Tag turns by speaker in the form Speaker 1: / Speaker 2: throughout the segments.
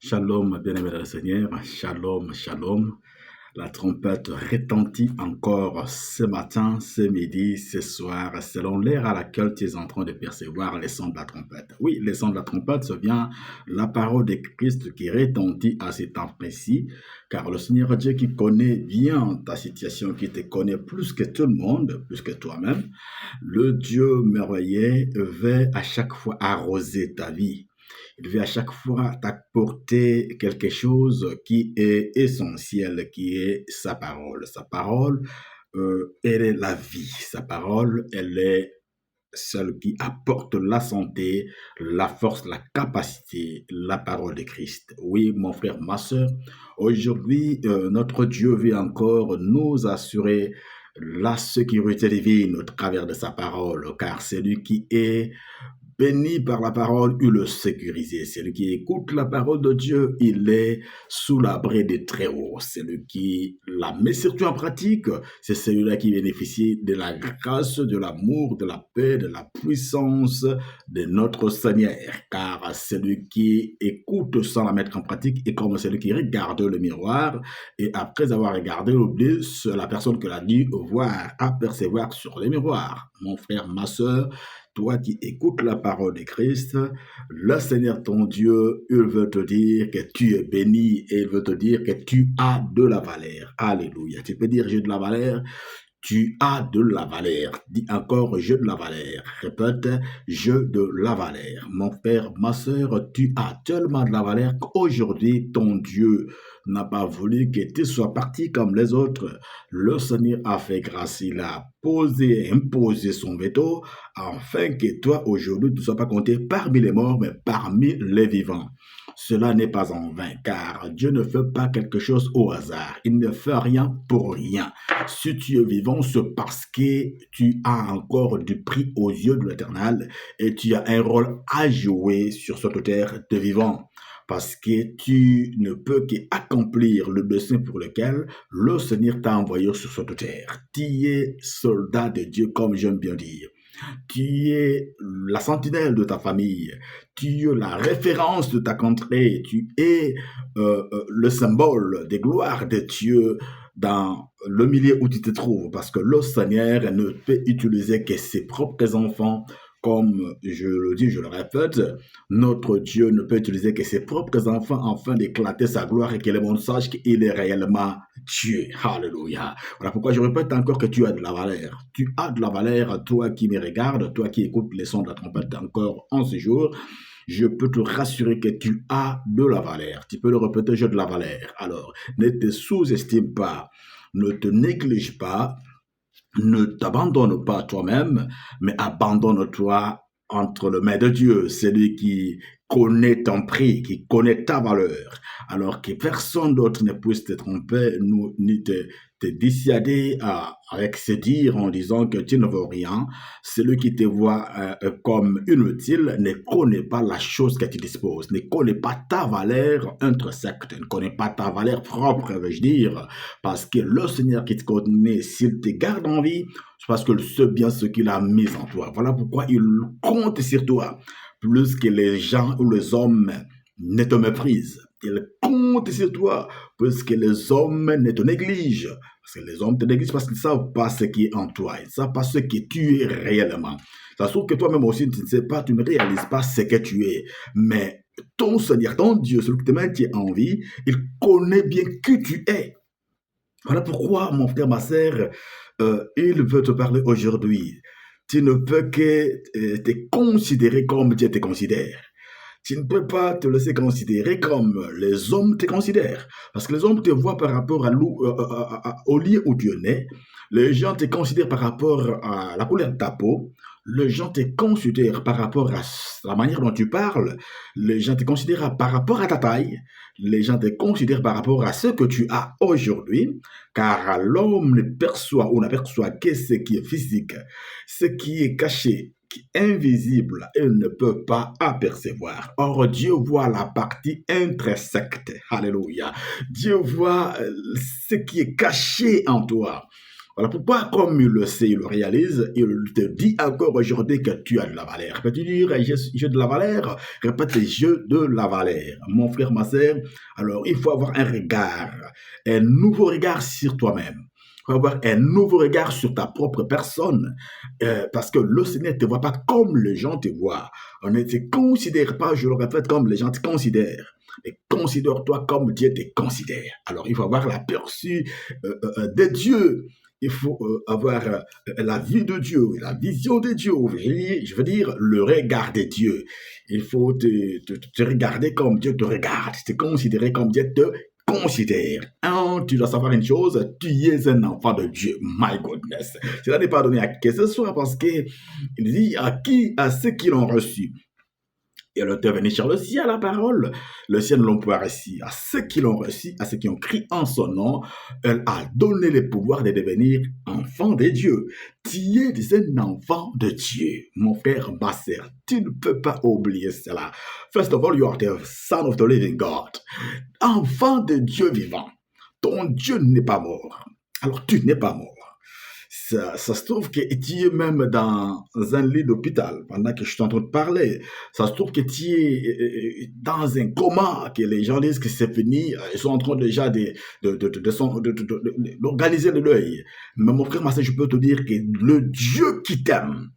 Speaker 1: Shalom, bien-aimés dans le Seigneur, shalom, shalom. La trompette retentit encore ce matin, ce midi, ce soir, selon l'heure à laquelle tu es en train de percevoir les sons de la trompette. Oui, les sons de la trompette, c'est bien la parole de Christ qui retentit à ce temps précis, car le Seigneur Dieu qui connaît bien ta situation, qui te connaît plus que tout le monde, plus que toi-même, le Dieu merveilleux veut à chaque fois arroser ta vie. Il veut à chaque fois t'apporter quelque chose qui est essentiel, qui est sa parole. Sa parole, elle est la vie. Sa parole, elle est celle qui apporte la santé, la force, la capacité, la parole de Christ. Oui, mon frère, ma soeur, aujourd'hui, notre Dieu veut encore nous assurer la sécurité divine au travers de sa parole, car c'est lui qui est béni par la parole, il le sécurisé. Celui qui écoute la parole de Dieu, il est sous l'abri des très hauts. Celui qui la met surtout en pratique, c'est celui-là qui bénéficie de la grâce, de l'amour, de la paix, de la puissance de notre Seigneur. Car celui qui écoute sans la mettre en pratique est comme celui qui regarde le miroir et après avoir regardé, oublie la personne que l'a dit voir, apercevoir sur le miroir. Mon frère, ma soeur, toi qui écoutes la parole de Christ, le Seigneur ton Dieu, il veut te dire que tu es béni et il veut te dire que tu as de la valeur. Alléluia. Tu peux dire j'ai de la valeur. Tu as de la valeur. Dis encore, j'ai de la valeur. Répète, j'ai de la valeur. Mon frère, ma soeur, tu as tellement de la valeur qu'aujourd'hui, ton Dieu n'a pas voulu que tu sois parti comme les autres. Le Seigneur a fait grâce, il a imposé son veto, afin que toi, aujourd'hui, tu ne sois pas compté parmi les morts, mais parmi les vivants. Cela n'est pas en vain, car Dieu ne fait pas quelque chose au hasard. Il ne fait rien pour rien. Si tu es vivant, c'est parce que tu as encore du prix aux yeux de l'Éternel et tu as un rôle à jouer sur cette terre de vivant. Parce que tu ne peux qu'accomplir le dessein pour lequel le Seigneur t'a envoyé sur cette terre. Tu es soldat de Dieu, comme j'aime bien dire. Tu es la sentinelle de ta famille, tu es la référence de ta contrée, tu es le symbole des gloires de Dieu dans le milieu où tu te trouves, parce que le Seigneur ne peut utiliser que ses propres enfants. Comme je le dis, je le répète, notre Dieu ne peut utiliser que ses propres enfants afin d'éclater sa gloire et que le monde sache qu'il est réellement Dieu. Alléluia. Voilà pourquoi je répète encore que tu as de la valeur. Tu as de la valeur, toi qui me regardes, toi qui écoutes les sons de la trompette encore en ce jour. Je peux te rassurer que tu as de la valeur. Tu peux le répéter, j'ai de la valeur. Alors, ne te sous-estime pas, ne te néglige pas, ne t'abandonne pas toi-même, mais abandonne-toi entre les mains de Dieu, celui qui connaît ton prix, qui connaît ta valeur, alors que personne d'autre ne puisse te tromper, ni te dissuader avec se dire en disant que tu ne vaux rien. Celui qui te voit comme inutile ne connaît pas la chose que tu disposes, ne connaît pas ta valeur intrinsèque, ne connaît pas ta valeur propre, veux-je dire, parce que le Seigneur qui te connaît, s'il te garde en vie, c'est parce qu'il sait bien ce qu'il a mis en toi. Voilà pourquoi il compte sur toi, plus que les gens ou les hommes ne te méprisent. Il compte sur toi, plus que les hommes ne te négligent. Parce que les hommes te négligent parce qu'ils ne savent pas ce qui est en toi. Ils ne savent pas ce que tu es réellement. Ça se trouve que toi-même aussi, tu ne sais pas, tu ne réalises pas ce que tu es. Mais ton Seigneur, ton Dieu, celui qui te maintient en vie, il connaît bien qui tu es. Voilà pourquoi, mon frère, ma sœur, il veut te parler aujourd'hui. Tu ne peux que te considérer comme Dieu te considère. Tu ne peux pas te laisser considérer comme les hommes te considèrent. Parce que les hommes te voient par rapport au lieu où tu es né. Les gens te considèrent par rapport à la couleur de ta peau. Les gens te considèrent par rapport à la manière dont tu parles. Les gens te considèrent par rapport à ta taille. Les gens te considèrent par rapport à ce que tu as aujourd'hui. Car l'homme ne perçoit ou n'aperçoit que ce qui est physique, ce qui est caché, qui est invisible, il ne peut pas apercevoir. Or, Dieu voit la partie intrinsèque. Alléluia. Dieu voit ce qui est caché en toi. Voilà pourquoi, comme il le sait, il le réalise, il te dit encore aujourd'hui que tu as de la valeur. Peux-tu dire, j'ai de la valeur? Répète, j'ai de la valeur. Mon frère, ma sœur, alors il faut avoir un regard, un nouveau regard sur toi-même. Il faut avoir un nouveau regard sur ta propre personne, parce que le Seigneur ne te voit pas comme les gens te voient. On ne te considère pas, je le répète, comme les gens te considèrent. Mais considère-toi comme Dieu te considère. Alors, il faut avoir l'aperçu de Dieu. Il faut avoir la vie de Dieu, la vision de Dieu. Je veux dire, le regard de Dieu. Il faut te regarder comme Dieu te regarde, te considérer comme Dieu te considère. Tu dois savoir une chose, tu es un enfant de Dieu. My goodness. Cela n'est pas donné à qui que ce soit parce qu'il dit à ceux qui l'ont reçu. Et elle est venue sur le ciel, la parole. Le ciel ne l'emploie ici. À ceux qui l'ont reçu, à ceux qui ont crié en son nom, elle a donné le pouvoir de devenir enfant de Dieu. Tu es un enfant de Dieu, mon frère, ma sœur. Tu ne peux pas oublier cela. First of all, you are the son of the living God. Enfant de Dieu vivant. Ton Dieu n'est pas mort. Alors tu n'es pas mort. Ça se trouve que tu es même dans un lit d'hôpital pendant que je suis en train de parler. Ça se trouve que tu es dans un coma, que les gens disent que c'est fini. Ils sont en train déjà d'organiser le deuil. Mais mon frère, ma sœur, je peux te dire que le Dieu qui t'aime,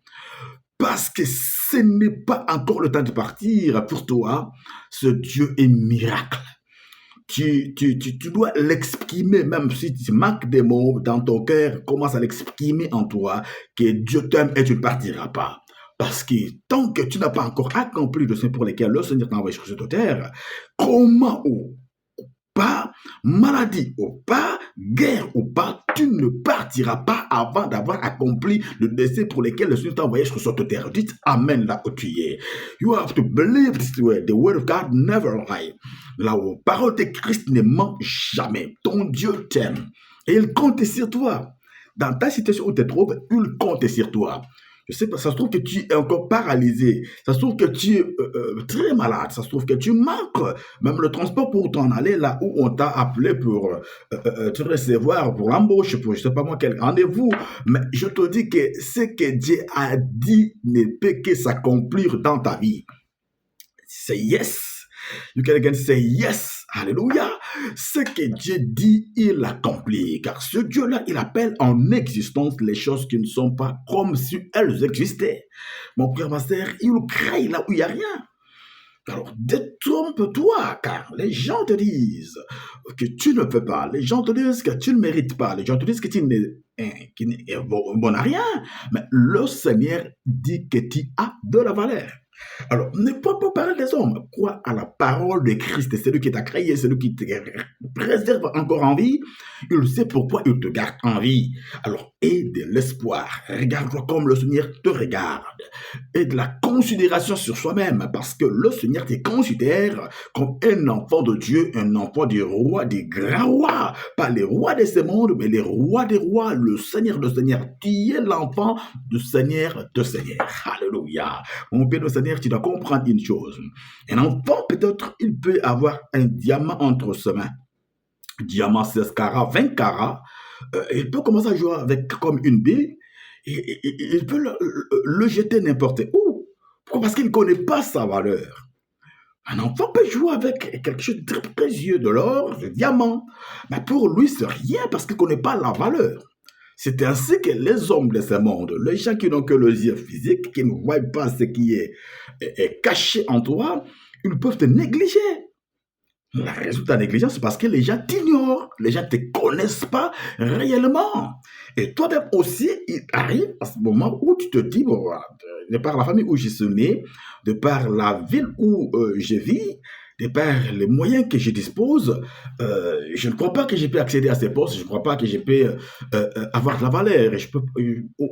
Speaker 1: parce que ce n'est pas encore le temps de partir pour toi, ce Dieu est miracle. Tu dois l'exprimer, même si tu manques des mots dans ton cœur, commence à l'exprimer en toi, que Dieu t'aime et tu ne partiras pas. Parce que tant que tu n'as pas encore accompli de ce pour lesquels le Seigneur t'a envoyé sur cette terre, comment ou pas, maladie ou pas, guerre ou pas, tu ne partiras pas avant d'avoir accompli le dessein pour lequel le Seigneur t'a envoyé sur cette terre. Dites Amen là où tu es. You have to believe this way. The word of God never lies. La parole de Christ ne ment jamais. Ton Dieu t'aime et il compte sur toi. Dans ta situation où tu te trouves, il compte sur toi. Je sais pas, ça se trouve que tu es encore paralysé, ça se trouve que tu es très malade, ça se trouve que tu manques même le transport pour t'en aller là où on t'a appelé pour te recevoir, pour l'embauche, pour je sais pas moi quel rendez-vous. Mais je te dis que ce que Dieu a dit ne peut que s'accomplir dans ta vie. C'est yes. You can again say yes. Alléluia. Ce que Dieu dit, il l'accomplit. Car ce Dieu-là, il appelle en existence les choses qui ne sont pas comme si elles existaient. Mon frère, ma sœur, il crée là où il n'y a rien. Alors, détrompe-toi, car les gens te disent que tu ne peux pas. Les gens te disent que tu ne mérites pas. Les gens te disent que tu n'es bon à rien. Mais le Seigneur dit que tu as de la valeur. Alors, ne pas parler des hommes. Crois à la parole de Christ. C'est celui qui t'a créé, celui qui te préserve encore en vie. Il sait pourquoi il te garde en vie. Alors, aie de l'espoir. Regarde-toi comme le Seigneur te regarde. Et de la considération sur soi-même. Parce que le Seigneur te considère comme un enfant de Dieu, un enfant du roi, du grand roi. Pas les rois de ce monde, mais les rois des rois, le Seigneur de Seigneur. Tu es l'enfant du Seigneur de Seigneur. Alléluia. Mon Père, le Seigneur, tu dois comprendre une chose. Un enfant, peut-être, il peut avoir un diamant entre ses mains. Diamant 16 carats, 20 carats. Il peut commencer à jouer avec comme une bille. Et il peut le jeter n'importe où. Pourquoi? Parce qu'il ne connaît pas sa valeur. Un enfant peut jouer avec quelque chose de très précieux, de l'or, du diamant. Mais pour lui, c'est rien parce qu'il ne connaît pas la valeur. C'est ainsi que les hommes de ce monde, les gens qui n'ont que les yeux physiques, qui ne voient pas ce qui est caché en toi, ils peuvent te négliger. La raison de ta négligence, c'est parce que les gens t'ignorent, les gens ne te connaissent pas réellement. Et toi-même aussi, il arrive à ce moment où tu te dis, bon, de par la famille où je suis né, de par la ville où je vis, de par les moyens que je dispose, je ne crois pas que je peux accéder à ces postes, je ne crois pas que je peux avoir de la valeur, et je peux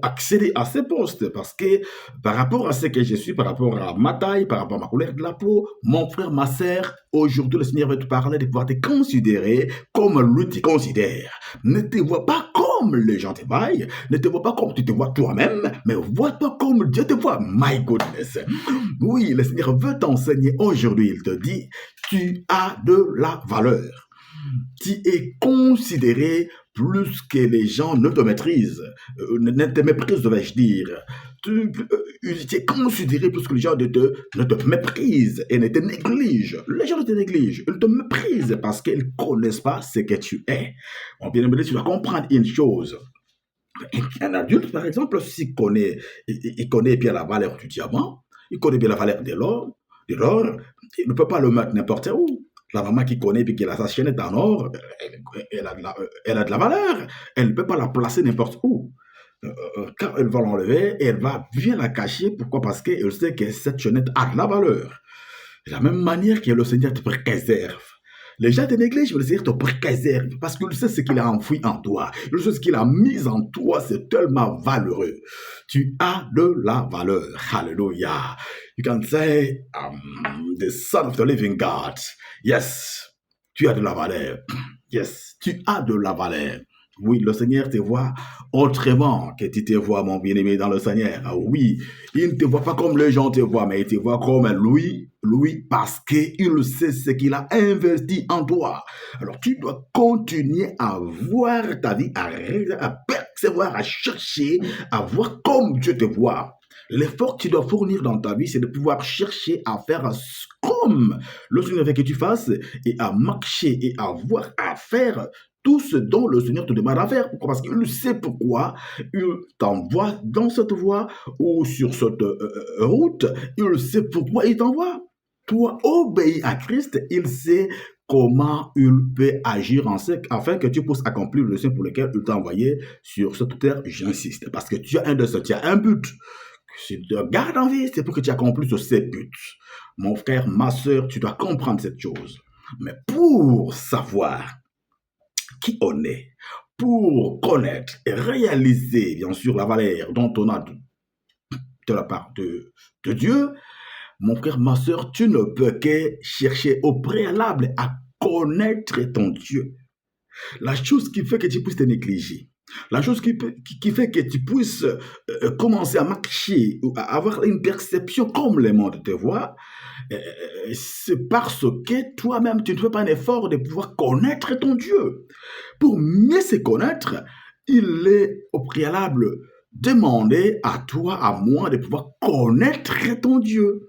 Speaker 1: accéder à ces postes, parce que par rapport à ce que je suis, par rapport à ma taille, par rapport à ma couleur de la peau, mon frère, ma sœur, aujourd'hui le Seigneur va te parler de pouvoir te considérer comme lui te considère. Ne te vois pas comme les gens te voient, ne te vois pas comme tu te vois toi-même, mais vois-toi comme Dieu te voit. My goodness. Oui, le Seigneur veut t'enseigner aujourd'hui, il te dit, tu as de la valeur. Tu es considéré plus que les gens ne te maîtrisent, ne te méprisent, devais-je dire. Tu es considéré plus que les gens ne te méprisent et ne te négligent. Les gens ne te négligent, ils te méprisent parce qu'ils ne connaissent pas ce que tu es. Bon, bien aimé, tu dois comprendre une chose. Un adulte, par exemple, s'il connaît, il connaît bien la valeur du diamant, il connaît bien la valeur de l'or, il ne peut pas le mettre n'importe où. La maman qui connaît et qui a sa chaînette en or, elle a de la valeur. Elle ne peut pas la placer n'importe où. Quand elle va l'enlever, elle va bien la cacher. Pourquoi? Parce qu'elle sait que cette chaînette a de la valeur. De la même manière que le Seigneur te préserve. Les gens te négligent, mais le Seigneur te préserve parce qu'il sait ce qu'il a enfoui en toi. Il sait ce qu'il a mis en toi, c'est tellement valeureux. Tu as de la valeur. Hallelujah. You can say, the Son of the Living God. Yes, tu as de la valeur. Yes, tu as de la valeur. Oui, le Seigneur te voit autrement que tu te vois, mon bien-aimé, dans le Seigneur. Oui, il ne te voit pas comme les gens te voient, mais il te voit comme lui, parce qu'il sait ce qu'il a investi en toi. Alors, tu dois continuer à voir ta vie, à percevoir, à chercher, à voir comme Dieu te voit. L'effort que tu dois fournir dans ta vie, c'est de pouvoir chercher à faire comme le Seigneur veut que tu fasses et à marcher et à voir, à faire tout ce dont le Seigneur te demande à faire. Pourquoi? Parce qu'il sait pourquoi il t'envoie dans cette voie ou sur cette route. Il sait pourquoi il t'envoie. Toi, obéis à Christ, il sait comment il peut agir afin que tu puisses accomplir le dessein pour lequel il t'a envoyé sur cette terre. J'insiste, parce que tu as un dessein, tu as un but. Si tu te gardes en vie, c'est pour que tu accomplisses ces buts. Mon frère, ma soeur, tu dois comprendre cette chose. Mais pour savoir qui on est, pour connaître et réaliser, bien sûr, la valeur dont on a de la part de Dieu, mon frère, ma soeur, tu ne peux que chercher au préalable à connaître ton Dieu. La chose qui fait que tu puisses te négliger, la chose qui fait que tu puisses commencer à marcher ou à avoir une perception comme le monde te voit, c'est parce que toi-même, tu ne fais pas un effort de pouvoir connaître ton Dieu. Pour mieux se connaître, il est au préalable demandé à toi, à moi, de pouvoir connaître ton Dieu.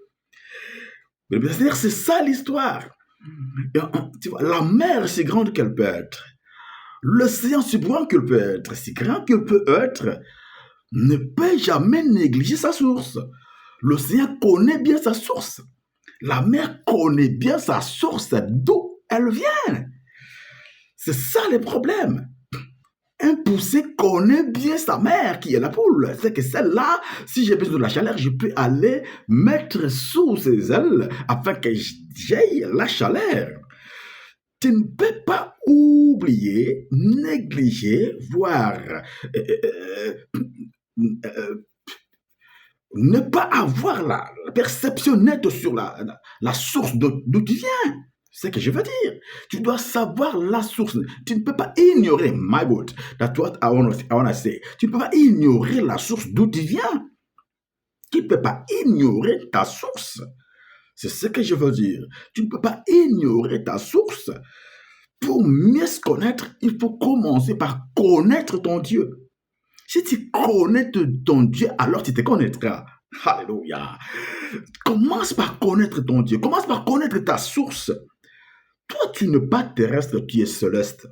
Speaker 1: C'est-à-dire, c'est ça l'histoire. La mer est si grande qu'elle peut être. L'océan si grand qu'il peut être, si grand qu'il peut être, ne peut jamais négliger sa source. L'océan connaît bien sa source. La mer connaît bien sa source, d'où elle vient. C'est ça le problème. Un poussé connaît bien sa mère, qui est la poule. C'est que celle-là, si j'ai besoin de la chaleur, je peux aller mettre sous ses ailes afin que j'aie la chaleur. Tu ne peux pas oublier, négliger, voire ne pas avoir la perception nette sur la source d'où tu viens. C'est ce que je veux dire. Tu dois savoir la source. Tu ne peux pas ignorer, my God, that's what I wanna say. Tu ne peux pas ignorer la source d'où tu viens. Tu ne peux pas ignorer ta source. C'est ce que je veux dire. Tu ne peux pas ignorer ta source. Pour mieux se connaître, il faut commencer par connaître ton Dieu. Si tu connais ton Dieu, alors tu te connaîtras. Alléluia. Commence par connaître ton Dieu. Commence par connaître ta source. Toi, tu n'es pas terrestre, tu es céleste.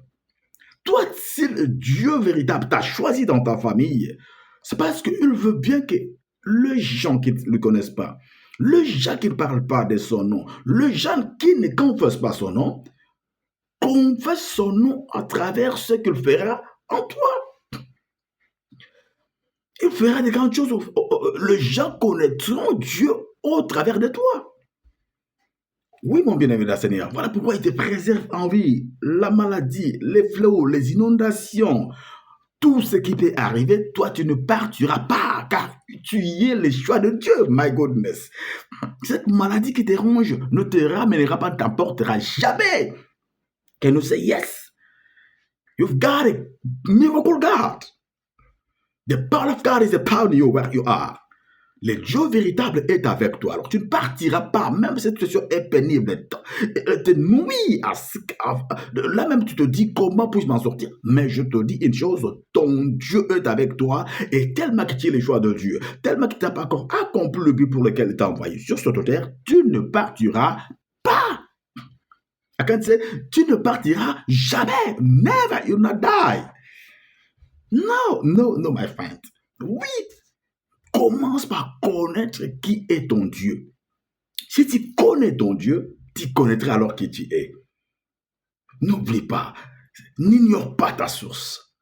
Speaker 1: Toi, si le Dieu véritable t'a choisi dans ta famille, c'est parce qu'il veut bien que les gens qui ne le connaissent pas, les gens qui ne parlent pas de son nom, les gens qui ne confessent pas son nom, confessent son nom à travers ce qu'il fera en toi. Il fera des grandes choses. Les gens connaîtront Dieu au travers de toi. Oui, mon bien-aimé Seigneur, voilà pourquoi il te préserve en vie. La maladie, les fléaux, les inondations, tout ce qui peut arriver, toi, tu ne partiras pas, car tu y es le choix de Dieu, my goodness. Cette maladie qui te ronge ne te ramènera pas, ne t'apportera jamais. Can you say yes? You've got a miracle God. The power of God is the power in you where you are. le Dieu véritable est avec toi. Alors tu ne partiras pas, même si cette situation est pénible, elle te nuit. Là même tu te dis comment puis-je m'en sortir. Mais je te dis une chose, ton Dieu est avec toi et tellement que tu es le choix de Dieu, tellement que tu n'as pas encore accompli le but pour lequel il t'a envoyé sur cette terre, tu ne partiras pas. Quand tu ne partiras jamais. Never, you will not die. No, no, no, my friend. Oui, commence par connaître qui est ton Dieu. Si tu connais ton Dieu, tu connaîtras alors qui tu es. N'oublie pas, n'ignore pas ta source.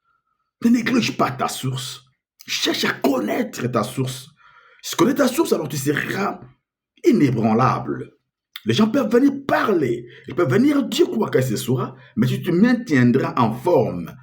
Speaker 1: Ne néglige pas ta source. Cherche à connaître ta source. Si tu connais ta source, alors tu seras inébranlable. Les gens peuvent venir parler, ils peuvent venir dire quoi que ce soit, mais tu te maintiendras en forme.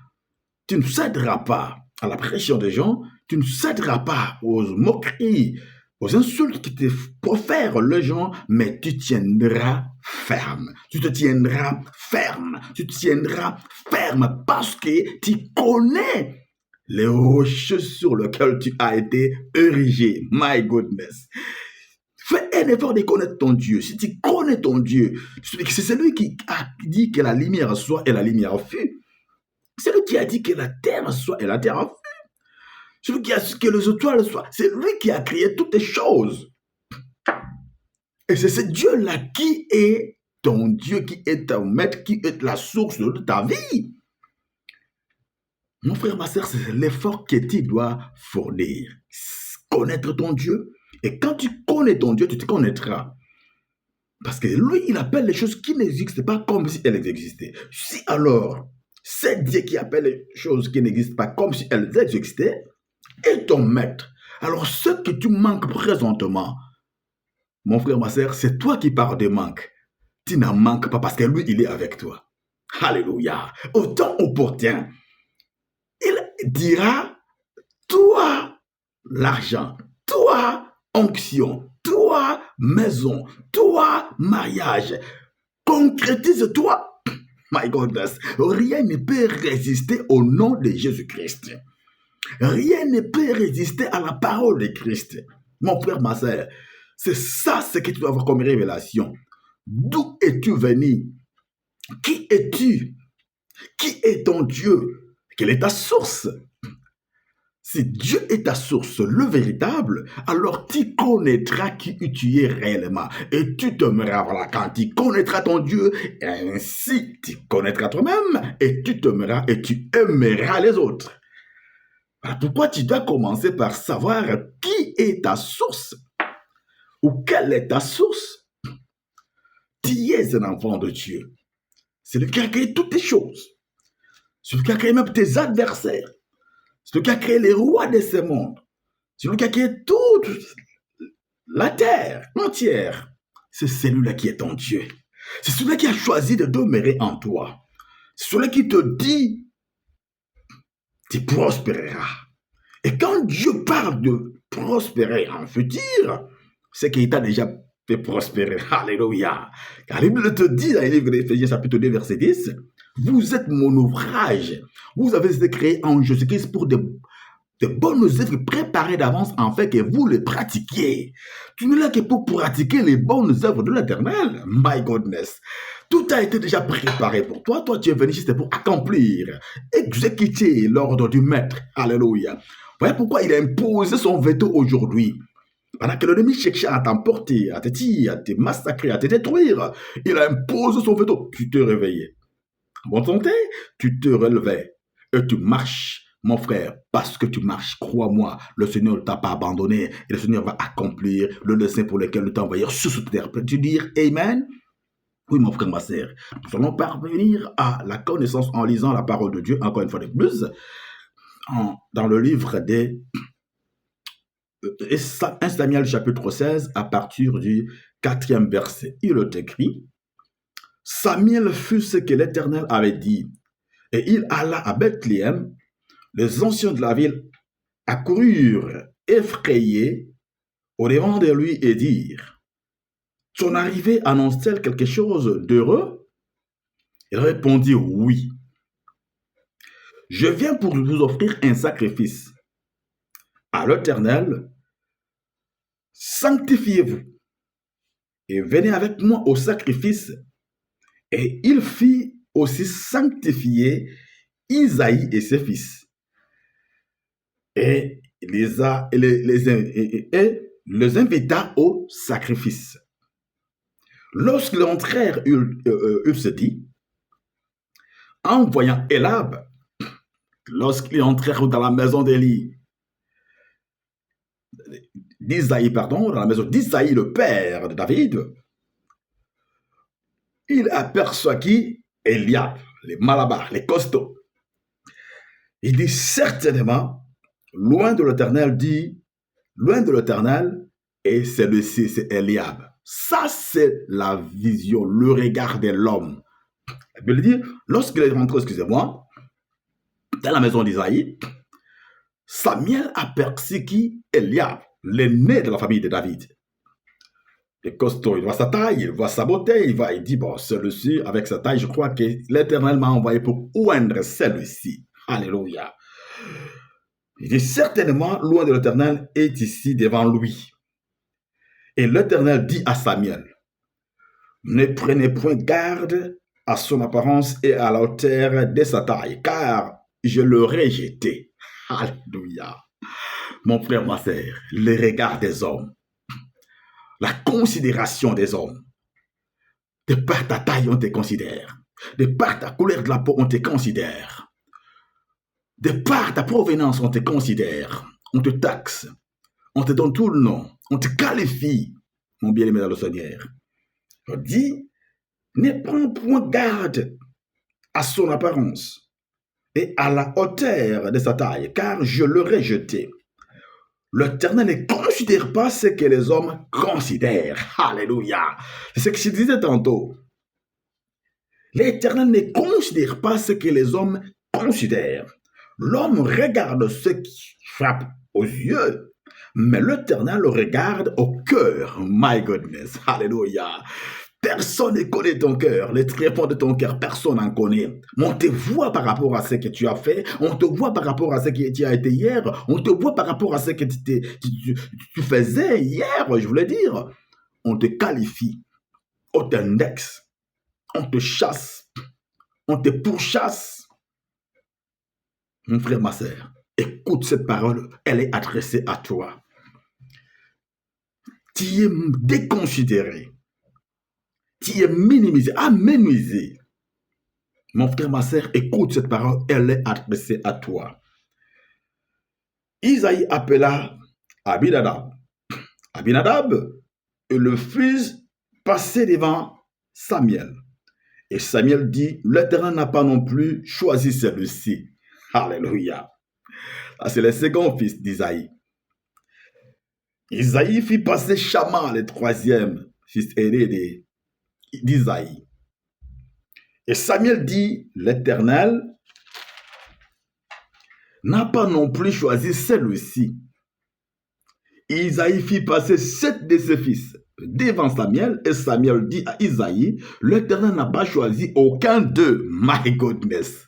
Speaker 1: Tu ne céderas pas à la pression des gens, tu ne céderas pas aux moqueries, aux insultes qui te profèrent les gens, mais tu tiendras ferme. Tu te tiendras ferme. Tu te tiendras ferme parce que tu connais les rochers sur lesquels tu as été érigé. My goodness. Fais un effort de connaître ton Dieu. Si tu connais ton Dieu, c'est celui qui a dit que la lumière soit et la lumière fut. C'est lui qui a dit que la terre soit et la terre fut. Celui qui a dit que les étoiles soient. C'est lui qui a créé toutes les choses. Et c'est ce Dieu-là qui est ton Dieu, qui est ton maître, qui est la source de ta vie. Mon frère, ma soeur, c'est l'effort que tu dois fournir. Connaître ton Dieu. Et quand tu connais ton Dieu, tu te connaîtras. Parce que lui, il appelle les choses qui n'existent pas comme si elles existaient. Si alors, c'est Dieu qui appelle les choses qui n'existent pas comme si elles existaient, est ton maître. Alors, ce que tu manques présentement, mon frère, ma soeur, c'est toi qui parles de manque. Tu n'en manques pas parce que lui, il est avec toi. Alléluia. Au temps opportun, il dira, toi, l'argent, toi, onction, toi, maison, toi, mariage, concrétise-toi. My goodness, rien ne peut résister au nom de Jésus-Christ. Rien ne peut résister à la parole de Christ. Mon frère, ma soeur, c'est ça ce que tu dois avoir comme révélation. D'où es-tu venu? Qui es-tu? Qui est ton Dieu? Quelle est ta source? Si Dieu est ta source, le véritable, alors tu connaîtras qui tu es réellement. Et tu t'aimeras, voilà, quand tu connaîtras ton Dieu, ainsi tu connaîtras toi-même, et tu t'aimeras et tu aimeras les autres. Alors pourquoi tu dois commencer par savoir qui est ta source? Ou quelle est ta source? Tu es un enfant de Dieu. C'est lui qui a créé toutes les choses. C'est lui qui a créé même tes adversaires. C'est lui qui a créé les rois de ce monde. C'est lui qui a créé toute la terre entière. C'est celui-là qui est ton Dieu. C'est celui-là qui a choisi de demeurer en toi. C'est celui qui te dit, tu prospéreras. Et quand Dieu parle de prospérer en futur, c'est qu'il t'a déjà fait prospérer. Alléluia. Car la Bible te dit dans le livre d'Éphésiens chapitre 2 verset 10, vous êtes mon ouvrage. Vous avez été créé en Jésus-Christ pour de bonnes œuvres préparées d'avance en fait que vous les pratiquiez. Tu n'es là que pour pratiquer les bonnes œuvres de l'Éternel. My goodness. Tout a été déjà préparé pour toi. Toi, tu es venu juste pour accomplir, exécuter l'ordre du Maître. Alléluia. Voilà pourquoi il a imposé son veto aujourd'hui. Pendant que l'ennemi cherchait à t'emporter, à te tuer, à te massacrer, à te détruire, il a imposé son veto. Tu te réveillais. Bon santé, tu te relevais et tu marches, mon frère, parce que tu marches. Crois-moi, le Seigneur ne t'a pas abandonné et le Seigneur va accomplir le dessein pour lequel il t'a envoyé sur cette terre. Peux-tu dire Amen? Oui, mon frère, ma sœur. Nous allons parvenir à la connaissance en lisant la parole de Dieu, encore une fois de plus, dans le livre des 1 Samuel chapitre 16, à partir du 4e verset. Il est écrit, Samuel fut ce que l'Éternel avait dit, et il alla à Bethléem. Les anciens de la ville accoururent effrayés au-devant de lui et dirent, ton arrivée annonce-t-elle quelque chose d'heureux? Il répondit, oui. Je viens pour vous offrir un sacrifice à l'Éternel. sanctifiez-vous et venez avec moi au sacrifice. Et il fit aussi sanctifier Isaïe et ses fils. Et les invita au sacrifice. Lorsqu'ils entrèrent, il se dit, en voyant Élab, lorsqu'ils entrèrent dans la maison d'Isaïe, dans la maison d'Isaïe, le père de David, il aperçoit qui? Eliab, les malabars, les costauds. Il dit certainement, loin de l'Éternel, et celui-ci, c'est Eliab. Ça, c'est la vision, le regard de l'homme. La Bible dit, lorsqu'il est rentré, excusez-moi, dans la maison d'Isaïe, Samuel aperçut qui? Eliab, l'aîné de la famille de David. Le costaud, il voit sa taille, il voit sa beauté, il dit, bon, celui-ci, avec sa taille, je crois que l'Éternel m'a envoyé pour oindre celui-ci. Alléluia. Il dit, certainement, loin de l'Éternel est ici devant lui. Et l'Éternel dit à Samuel, ne prenez point garde à son apparence et à la hauteur de sa taille, car je l'aurai jeté. Alléluia. Mon frère, ma sœur, le regard des hommes, la considération des hommes, de par ta taille, on te considère. De par ta couleur de la peau, on te considère. De par ta provenance, on te considère. On te taxe. On te donne tout le nom. On te qualifie, mon bien-aimé dans le Seigneur. On dit, ne prends point garde à son apparence et à la hauteur de sa taille, car je l'aurai jeté. L'Éternel ne considère pas ce que les hommes considèrent. Alléluia. C'est ce que je disais tantôt. L'Éternel ne considère pas ce que les hommes considèrent. L'homme regarde ce qui frappe aux yeux, mais l'Éternel regarde au cœur. My goodness. Alléluia. Personne ne connaît ton cœur, les tréfonds de ton cœur, personne n'en connaît. Mais on te voit par rapport à ce que tu as fait, on te voit par rapport à ce que tu as été hier, on te voit par rapport à ce que tu faisais hier, je voulais dire. On te qualifie, on t'indexe, on te chasse, on te pourchasse. Mon frère, ma sœur, écoute cette parole, elle est adressée à toi. Tu es déconsidéré. Tu es minimisé, aménisé. Mon frère, ma sœur, écoute cette parole, elle est adressée à toi. Isaïe appela Abinadab. Abinadab est le fils passé devant Samuel. Et Samuel dit, l'Éternel n'a pas non plus choisi celui-ci. Alléluia. C'est le second fils d'Isaïe. Isaïe fit passer Shama, le troisième fils aîné d'Isaïe. Et Samuel dit, l'Éternel n'a pas non plus choisi celui-ci. Isaïe fit passer 7 de ses fils devant Samuel, et Samuel dit à Isaïe, l'Éternel n'a pas choisi aucun d'eux. My goodness.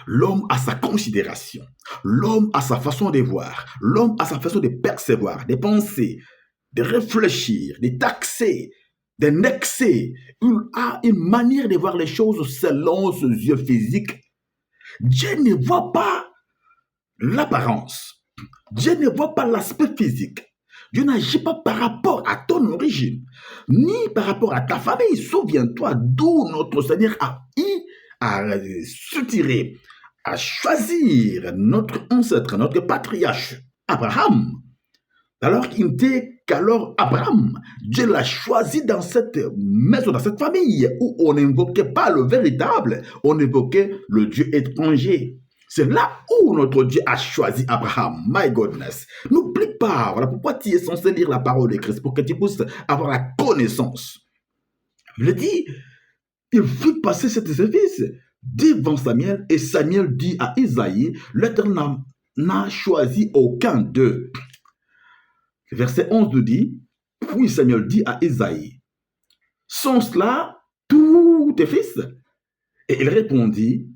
Speaker 1: L'homme a sa considération, l'homme a sa façon de voir, l'homme a sa façon de percevoir, de penser, de réfléchir, de taxer, d'annexer. Il a une manière de voir les choses selon ses yeux physiques. Dieu ne voit pas l'apparence. Dieu ne voit pas l'aspect physique. Dieu n'agit pas par rapport à ton origine, ni par rapport à ta famille. Souviens-toi d'où notre Seigneur a soutirer, à choisir notre ancêtre, notre patriarche, Abraham. Alors qu'il n'était qu'alors Abraham. Dieu l'a choisi dans cette maison, dans cette famille, où on n'invoquait pas le véritable, on évoquait le Dieu étranger. C'est là où notre Dieu a choisi Abraham. My goodness. N'oublie pas, voilà pourquoi tu es censé lire la parole de Christ, pour que tu puisses avoir la connaissance. Je le dis, il fit passer cet service devant Samuel, et Samuel dit à Isaïe, l'Éternel n'a choisi aucun d'eux. Verset 11 nous dit, puis Samuel dit à Isaïe, sont cela tous tes fils? Et il répondit,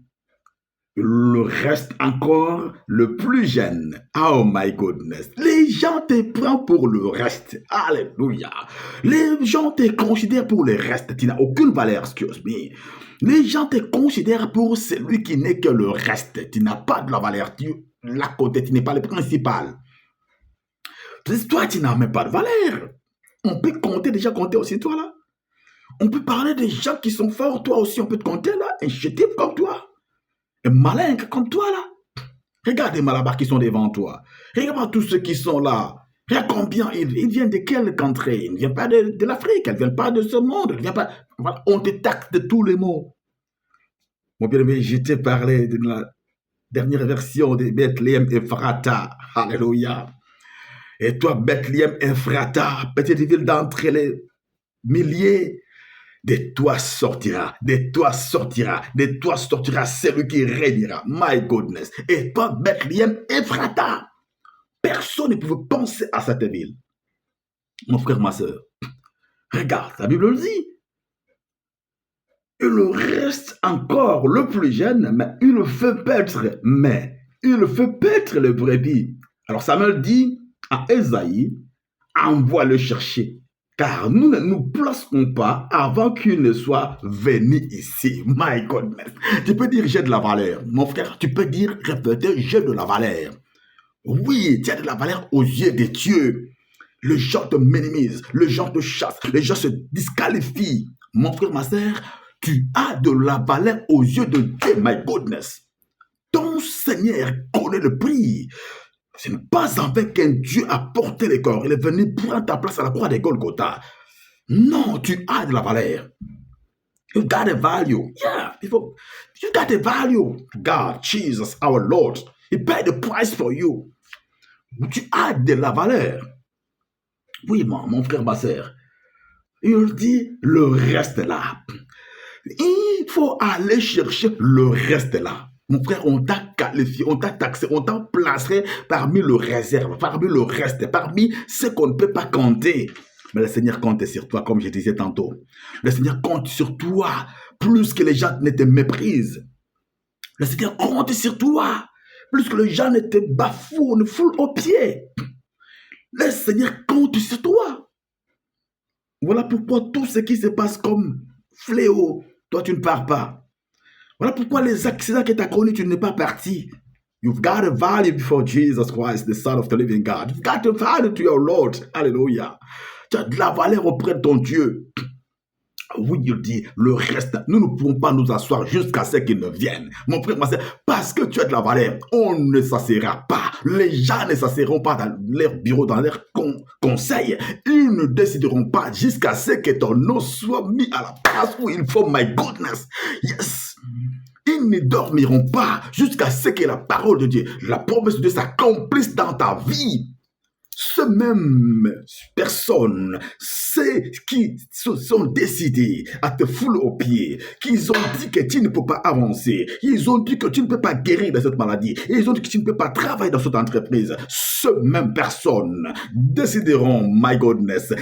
Speaker 1: le reste encore, le plus jeune. Oh my goodness. Les gens te prennent pour le reste. Alléluia. Les gens te considèrent pour le reste. Tu n'as aucune valeur, excuse me. Les gens te considèrent pour celui qui n'est que le reste. Tu n'as pas de la valeur. La côté, tu n'es pas le principal. Toi, tu n'as même pas de valeur. On peut déjà compter aussi toi là. On peut parler des gens qui sont forts, toi aussi, on peut te compter là. Un chétif comme toi. Un malin comme toi là. Regarde les malabars qui sont devant toi. Regarde tous ceux qui sont là. Regarde combien ils viennent de quelle contrée. Ils ne viennent pas de l'Afrique, ils ne viennent pas de ce monde. Ils viennent pas... Voilà, on te taxe de tous les mots. Mon bien-aimé, je t'ai parlé de la dernière version de Bethléem Ephrata. Alléluia. Et toi, Bethléem Ephrata, petite ville d'entre les milliers, de toi sortira celui qui régnera. My goodness. Et toi, Bethléem Ephrata, personne ne pouvait penser à cette ville. Mon frère, ma soeur, regarde, la Bible le dit. Il reste encore le plus jeune, mais il fait paître le brebis. Alors Samuel dit à Esaïe, envoie le chercher, car nous ne nous placerons pas avant qu'il ne soit venu ici. My goodness. Tu peux dire j'ai de la valeur. Mon frère, tu peux dire, répéter, j'ai de la valeur. Oui, tu as de la valeur aux yeux de Dieu. Les gens te minimisent, les gens te chassent, les gens se disqualifient. Mon frère, ma soeur, tu as de la valeur aux yeux de Dieu. My goodness. Ton Seigneur connaît le prix. Ce n'est pas avec un Dieu à porter les corps. Il est venu prendre ta place à la croix de Golgotha. Non, tu as de la valeur. You got a value. Yeah, you got a value. God, Jesus, our Lord, He paid the price for you. Tu as de la valeur. Oui, mon frère, ma soeur. Il dit, le reste est là. Il faut aller chercher le reste là. Mon frère, on t'a qualifié, on t'a taxé, on t'a placé parmi le réserve, parmi le reste, parmi ce qu'on ne peut pas compter. Mais le Seigneur compte sur toi, comme je disais tantôt. Le Seigneur compte sur toi plus que les gens ne te méprisent. Le Seigneur compte sur toi plus que les gens ne te bafouent, ne foulent aux pieds. Le Seigneur compte sur toi. Voilà pourquoi tout ce qui se passe comme fléau, toi tu ne pars pas. Voilà pourquoi les accidents que tu as connus, tu n'es pas parti. You've got a value before Jesus Christ, the Son of the living God. You've got a value to your Lord. Alléluia. Tu as de la valeur auprès de ton Dieu. Oui, il dit, le reste, nous ne pouvons pas nous asseoir jusqu'à ce qu'ils ne viennent. Mon frère, ma soeur, parce que tu as de la valeur, on ne s'asseyra pas. Les gens ne s'asseront pas dans leur bureau, dans leur conseil. Ils ne décideront pas jusqu'à ce que ton nom soit mis à la place où il faut. My goodness. Yes. Ils ne dormiront pas jusqu'à ce que la parole de Dieu, la promesse de Dieu s'accomplisse dans ta vie. Ces mêmes personnes, ceux qui se sont décidés à te fouler aux pieds, qu'ils ont dit que tu ne peux pas avancer, ils ont dit que tu ne peux pas guérir de cette maladie, ils ont dit que tu ne peux pas travailler dans cette entreprise, ces mêmes personnes décideront, my goodness,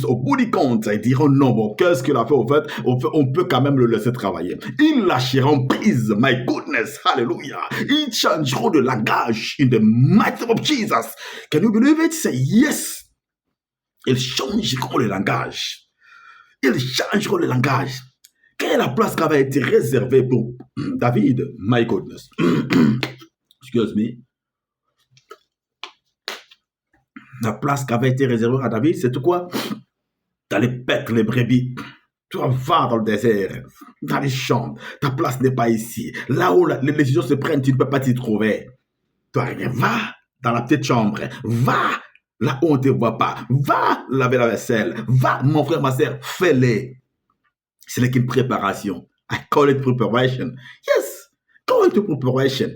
Speaker 1: au bout du compte, ils diront non, bon, qu'est-ce qu'il a fait au fait, on peut quand même le laisser travailler. Ils lâcheront prise, my goodness, hallelujah. Ils changeront de langage in the mighty of Jesus. Can you believe it? Say yes. Ils changeront le langage. Ils changeront le langage. Quelle est la place qui avait été réservée pour David? My goodness. Excuse me. La place qui avait été réservée à David, c'est quoi? D'aller paître les brebis. Tu vas dans le désert, dans les champs. Ta place n'est pas ici. Là où les décisions se prennent, tu ne peux pas t'y trouver. Toi, va dans la petite chambre. Va là où on ne te voit pas. Va laver la vaisselle. Va, mon frère, ma soeur, fais-les. Ce n'est qu'une préparation. I call it preparation. Yes, call it preparation.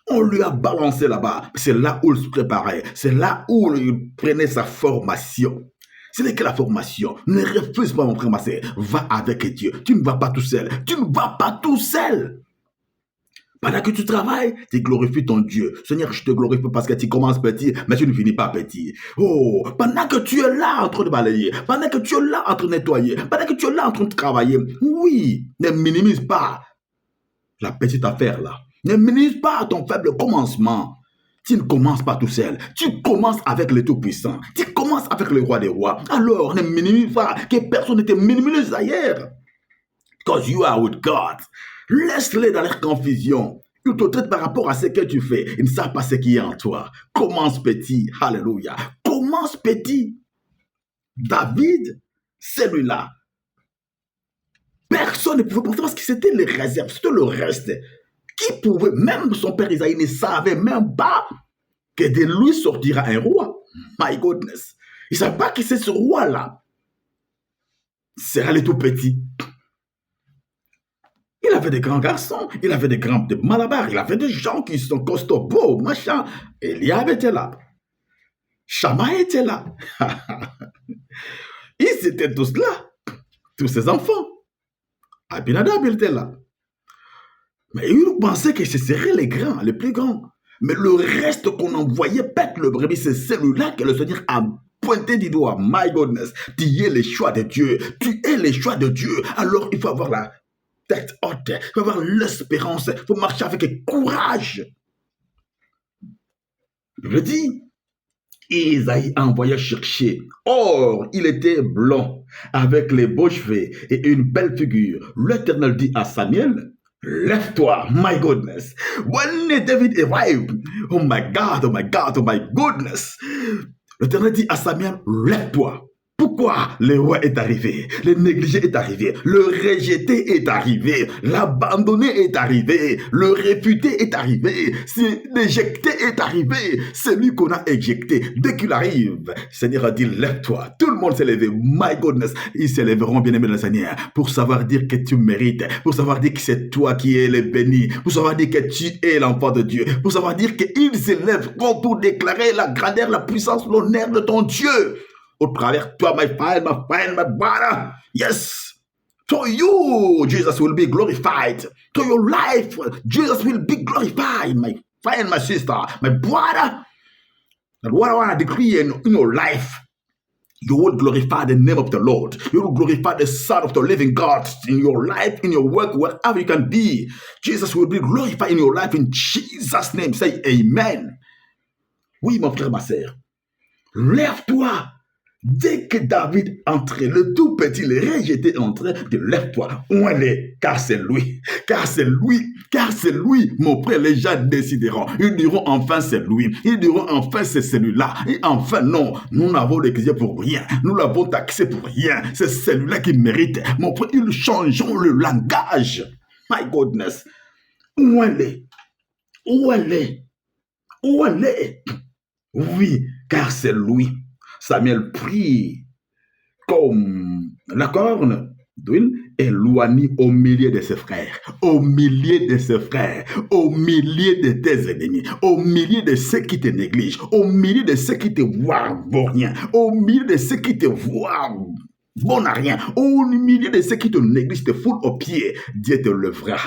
Speaker 1: On lui a balancé là-bas. C'est là où il se préparait. C'est là où il prenait sa formation. Ce n'est que la formation. Ne refuse pas, mon frère, ma soeur. Va avec Dieu. Tu ne vas pas tout seul. Tu ne vas pas tout seul. Pendant que tu travailles, tu glorifies ton Dieu. Seigneur, je te glorifie parce que tu commences petit, mais tu ne finis pas petit. Oh, pendant que tu es là en train de balayer, pendant que tu es là en train de nettoyer, pendant que tu es là en train de travailler, oui, ne minimise pas La petite affaire là. Ne minimise pas ton faible commencement. Tu ne commences pas tout seul. Tu commences avec le Tout-Puissant. Tu commences avec le Roi des Rois. Alors, ne minimise pas que personne ne te minimise ailleurs. Because you are with God. Laisse-les dans leur confusion. Ils te traitent par rapport à ce que tu fais. Ils ne savent pas ce qui est en toi. Commence petit. Alléluia. Commence petit. David, celui-là. Personne ne pouvait penser parce que c'était les réserves, c'était le reste. Qui pouvait, même son père Isaïe ne savait même pas que de lui sortira un roi. My goodness. Il ne savait pas que c'est ce roi-là. Sera le tout petit. Il avait des grands garçons, il avait des grands de Malabar, il avait des gens qui sont costauds, beaux, machin. Eliab était là. Shama était là. Ils étaient tous là. Tous ses enfants. Abinadab était là. Mais ils pensaient que ce serait les grands, les plus grands. Mais le reste qu'on envoyait pète le brebis, c'est celui-là que le Seigneur a pointé du doigt. My goodness, tu es le choix de Dieu. Tu es le choix de Dieu. Alors il faut avoir la tête haute. Il faut avoir l'espérance. Il faut marcher avec courage. Je dis, Isaïe a envoyé chercher. Or, il était blond, avec les beaux cheveux et une belle figure. L'Éternel dit à Samuel, lève-toi, my goodness. When David arrived, oh my God, oh my God, oh my goodness. L'Éternel dit à Samuel, lève-toi. Pourquoi le roi est arrivé, le négligé est arrivé, le rejeté est arrivé, l'abandonné est arrivé, le réfuté est arrivé, l'éjecté est arrivé, celui qu'on a éjecté. Dès qu'il arrive, le Seigneur a dit, lève-toi. Tout le monde s'est levé. My goodness, ils se lèveront, bien-aimés de le Seigneur, pour savoir dire que tu mérites, pour savoir dire que c'est toi qui es le béni, pour savoir dire que tu es l'enfant de Dieu, pour savoir dire qu'ils se lèvent pour déclarer la grandeur, la puissance, l'honneur de ton Dieu. Au travers toi, my brother. Yes. To you, Jesus will be glorified. To your life, Jesus will be glorified, my friend, my sister, my brother. And what I want to decree in your life, you will glorify the name of the Lord. You will glorify the Son of the living God in your life, in your work, wherever you can be. Jesus will be glorified in your life in Jesus' name. Say amen. Oui, mon frère, ma sœur. Lève-toi. Dès que David entrait, le tout petit, le rejeté entrait, de lève-toi, où elle est, car c'est lui, mon frère, les gens décideront, ils diront enfin c'est lui, ils diront enfin c'est celui-là, et enfin non, nous n'avons l'église pour rien, nous l'avons taxé pour rien, c'est celui-là qui mérite, mon frère, ils changeront le langage, my goodness, où elle est, oui, car c'est lui. Samuel prit comme la corne d'huile et l'oignit au milieu de ses frères, au milieu de de tes ennemis, au milieu de ceux qui te négligent, au milieu de ceux qui te voient pour rien, au milieu de ceux qui te voient bon à rien, au milieu de ceux qui te négligent, te foulent aux pieds. Dieu te lèvera.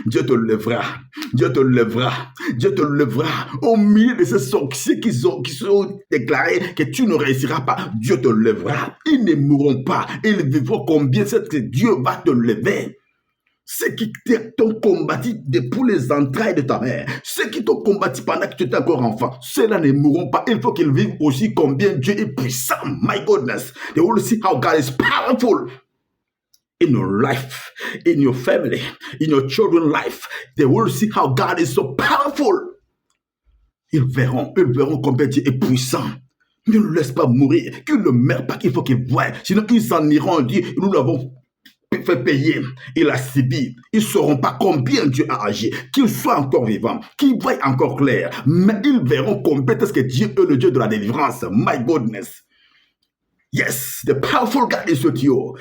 Speaker 1: Dieu te lèvera, Dieu te lèvera, Dieu te lèvera. Au milieu de ces sorciers qui sont déclarés que tu ne réussiras pas, Dieu te lèvera. Ils ne mourront pas, ils vivront combien c'est que Dieu va te lever. Ceux qui t'ont combattu depuis les entrailles de ta mère, ceux qui t'ont combattu pendant que tu étais encore enfant, ceux-là ne mourront pas. Il faut qu'ils vivent aussi combien Dieu est puissant. My goodness, they will see how God is powerful. In your life, in your family, in your children's life, they will see how God is so powerful. Ils verront combien Dieu est puissant. Ne le laisse pas mourir, qu'il ne meurt pas, qu'il faut qu'il voie. Sinon, ils s'en iront dire, nous l'avons fait payer. Il a subi. Ils ne sauront pas combien Dieu a agi, qu'il soit encore vivant, qu'il voie encore clair. Mais ils verront combien est-ce que Dieu est le Dieu de la délivrance. My goodness. Yes, the powerful God is with you.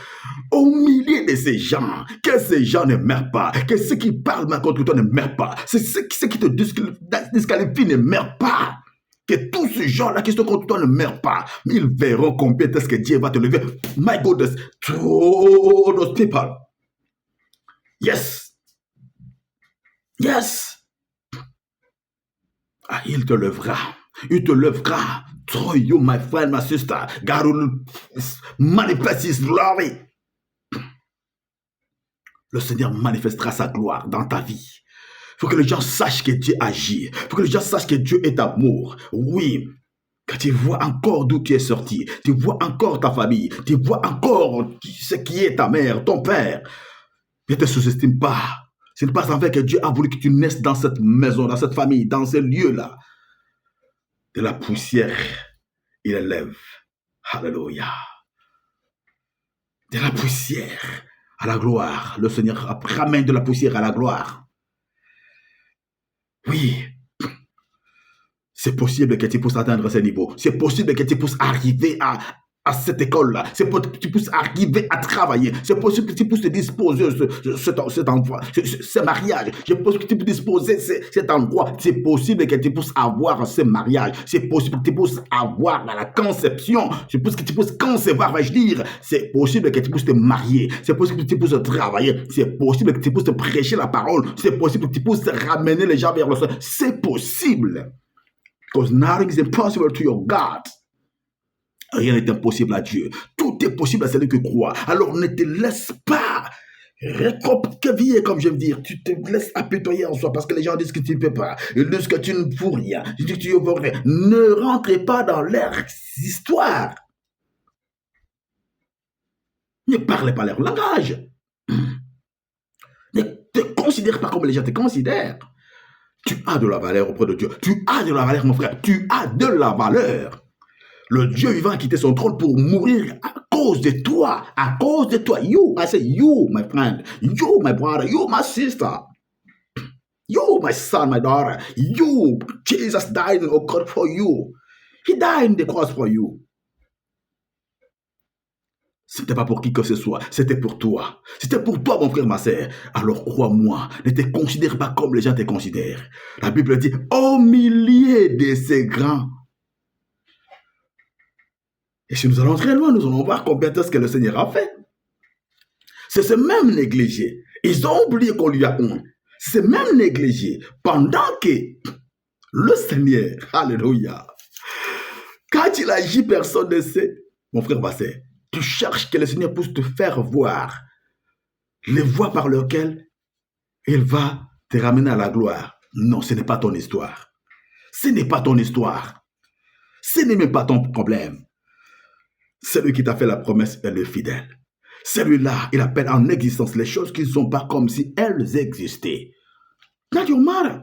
Speaker 1: Au milieu de ces gens, que ces gens ne meurent pas, que ceux qui parlent contre toi ne meurent pas, ceux qui te disqualifient ne meurent pas, que tous ces gens-là qui sont contre toi ne meurent pas, mais ils verront combien est-ce que Dieu va te lever. My goodness, to those people. Yes. Yes. Ah, il te lèvera. Il te lèvera. Through you, my friend, my sister. God will manifest His glory. le Seigneur manifestera sa gloire dans ta vie. Il faut que les gens sachent que Dieu agit. Il faut que les gens sachent que Dieu est amour. Oui, quand tu vois encore d'où tu es sorti, tu vois encore ta famille, tu vois encore ce qui est ta mère, ton père, ne te sous-estime pas. Ce n'est pas en fait que Dieu a voulu que tu naisses dans cette maison, dans cette famille, dans ce lieu-là. De la poussière, il élève. Alléluia. De la poussière à la gloire. Le Seigneur ramène de la poussière à la gloire. Oui. C'est possible que tu puisses atteindre ce niveau. C'est possible que tu puisses arriver à cette école-là. C'est possible que tu puisses arriver à travailler. C'est possible que tu puisses te disposer cet endroit, ce mariage. C'est possible que tu puisses disposer cet endroit. C'est possible que tu puisses avoir ce mariage. C'est possible que tu puisses avoir la conception. C'est possible que tu puisses concevoir, vais-je dire. C'est possible que tu puisses te marier. C'est possible que tu puisses travailler. C'est possible que tu puisses te prêcher la parole. C'est possible que tu puisses ramener les gens vers le Seigneur. C'est possible. Because nothing is impossible to your God. Rien n'est impossible à Dieu. Tout est possible à celui qui croit. Alors ne te laisse pas recroqueviller, comme je veux dire. Tu te laisses apitoyer en soi parce que les gens disent que tu ne peux pas. Ils disent que tu ne fous rien. Ils disent que tu ne veux rien. Ne rentrez pas dans leur histoire. Ne parlez pas leur langage. Ne te considère pas comme les gens te considèrent. Tu as de la valeur auprès de Dieu. Tu as de la valeur, mon frère. Tu as de la valeur. Le Dieu vivant a quitté son trône pour mourir à cause de toi. À cause de toi. You, I say you, my friend. You, my brother. You, my sister. You, my son, my daughter. You, Jesus died on the cross for you. He died on the cross for you. Ce n'était pas pour qui que ce soit, c'était pour toi. C'était pour toi, mon frère, ma sœur. Alors crois-moi, ne te considère pas comme les gens te considèrent. La Bible dit, au milieu de ces grands. Et si nous allons très loin, nous allons voir combien de ce que le Seigneur a fait. C'est ce même négligé. Ils ont oublié qu'on lui a honte. C'est même négligé. Pendant que le Seigneur, alléluia, quand il agit, personne ne sait. Mon frère, ma sœur, tu cherches que le Seigneur puisse te faire voir les voies par lesquelles il va te ramener à la gloire. Non, ce n'est pas ton histoire. Ce n'est pas ton histoire. Ce n'est même pas ton problème. Celui qui t'a fait la promesse est le fidèle. Celui-là, il appelle en existence les choses qui ne sont pas comme si elles existaient. Not your matter.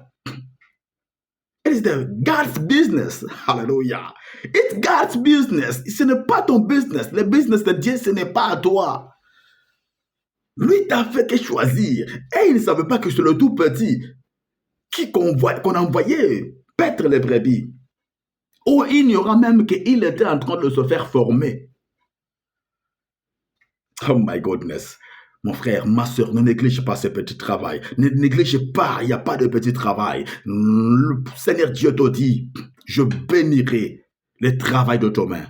Speaker 1: It is the God's business. Hallelujah. It's God's business. Ce n'est pas ton business. Le business de Dieu, ce n'est pas à toi. Lui t'a fait que choisir. Et il ne savait pas que c'est le tout petit qu'on envoyait paître les brebis. Ou il y aura même qu'il était en train de se faire former. Oh my goodness. Mon frère, ma soeur, ne néglige pas ce petit travail. Ne néglige pas, il n'y a pas de petit travail. Le Seigneur Dieu te dit, je bénirai le travail de tes mains.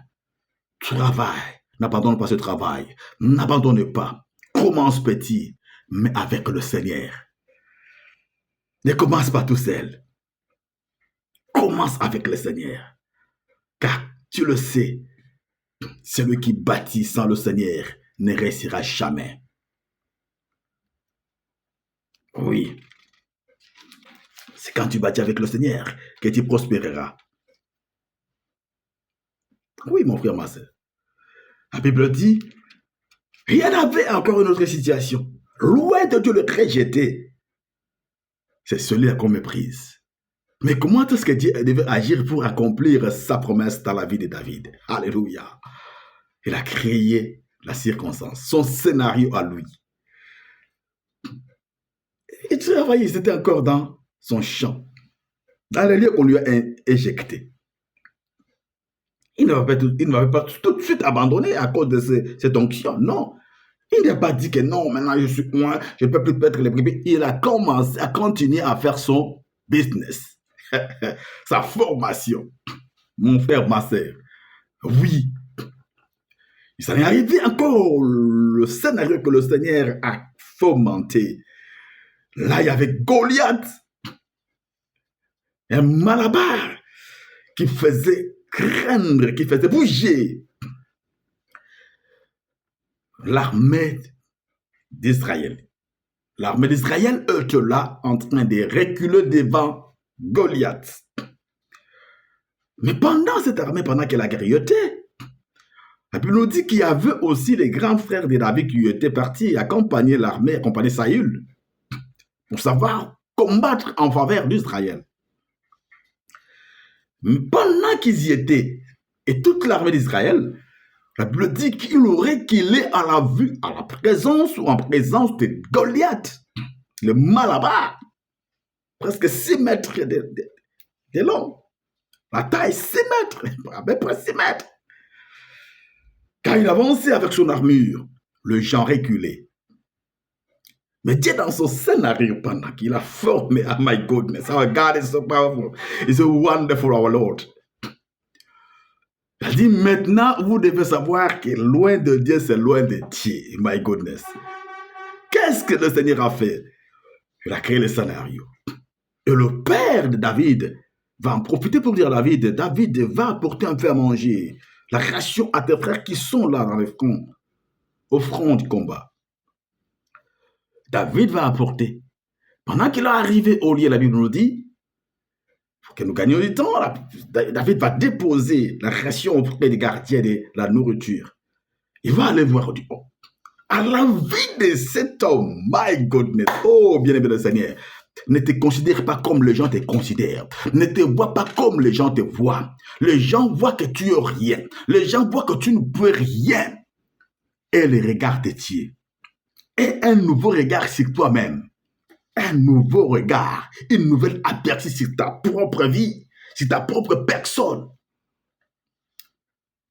Speaker 1: Travaille, n'abandonne pas ce travail. N'abandonne pas. Commence petit, mais avec le Seigneur. Ne commence pas tout seul. Commence avec le Seigneur. Car tu le sais, celui qui bâtit sans le Seigneur ne réussira jamais. Oui. C'est quand tu bâtis avec le Seigneur que tu prospéreras. Oui, mon frère, ma soeur. La Bible dit, il y en avait encore une autre situation. Loin de Dieu le rejeté. C'est celui-là qu'on méprise. Mais comment est-ce que Dieu devait agir pour accomplir sa promesse dans la vie de David? Alléluia. Il a créé la circonstance, son scénario à lui. Il travaillait, c'était encore dans son champ, dans le lieu qu'on lui a éjecté. Il ne m'avait pas tout de suite abandonné à cause de cette onction, non. Il n'a pas dit que non, maintenant je suis loin, je ne peux plus perdre les brebis. Il a commencé à continuer à faire son business, sa formation. Mon frère, ma sœur, oui. Il s'en est arrivé encore le scénario que le Seigneur a fomenté. Là, il y avait Goliath, un malabar qui faisait craindre, qui faisait bouger l'armée d'Israël. L'armée d'Israël était là en train de reculer devant Goliath. Mais pendant cette armée, pendant qu'elle a grillotté, la Bible nous dit qu'il y avait aussi les grands frères de David qui étaient partis accompagner l'armée, accompagner Saül, pour savoir combattre en faveur d'Israël. Pendant qu'ils y étaient, et toute l'armée d'Israël, la Bible dit qu'il aurait qu'il est à la vue, à la présence ou en présence de Goliath, le Malabar, presque 6 mètres de long. La taille 6 mètres, à peu près 6 mètres. Quand il avançait avec son armure, le gens reculait. Mais Dieu, dans son scénario, pendant qu'il a formé, oh my goodness, our God is so powerful, is so wonderful, our Lord. Il a dit, maintenant, vous devez savoir que loin de Dieu, c'est loin de Dieu, my goodness. Qu'est-ce que le Seigneur a fait? Il a créé le scénario. Et le père de David va en profiter pour dire à David, David va apporter un peu à manger, la ration à tes frères qui sont là dans les fronts, au front du combat. David va apporter. Pendant qu'il est arrivé au lieu, la Bible nous dit, pour que nous gagnions du temps, David va déposer la ration auprès des gardiens de la nourriture. Il va aller voir du haut. À la vie de cet homme, my goodness, oh bien-aimé le Seigneur, ne te considère pas comme les gens te considèrent. Ne te vois pas comme les gens te voient. Les gens voient que tu es rien. Les gens voient que tu ne peux rien. Et le regard de Dieu. Et un nouveau regard sur toi-même. Un nouveau regard. Une nouvelle aperçue sur ta propre vie. Sur ta propre personne.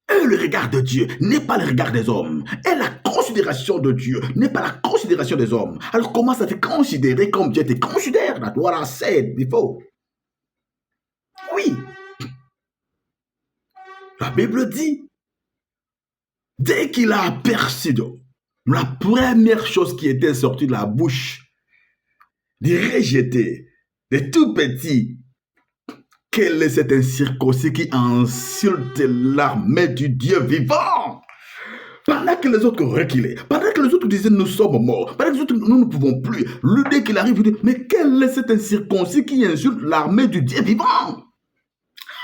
Speaker 1: Et le regard de Dieu n'est pas le regard des hommes. Et la considération de Dieu n'est pas la considération des hommes. Alors commence à te considérer comme Dieu te considère. That's what I said before. Oui. La Bible dit, dès qu'il a aperçu la première chose qui était sortie de la bouche, de rejeter, de tout petit, quel est cet incirconcis qui insulte l'armée du Dieu vivant? Pendant que les autres reculaient, pendant que les autres disaient nous sommes morts, pendant que les autres nous ne pouvons plus, lui dès qu'il arrive, il dit mais quel est cet incirconcis qui insulte l'armée du Dieu vivant?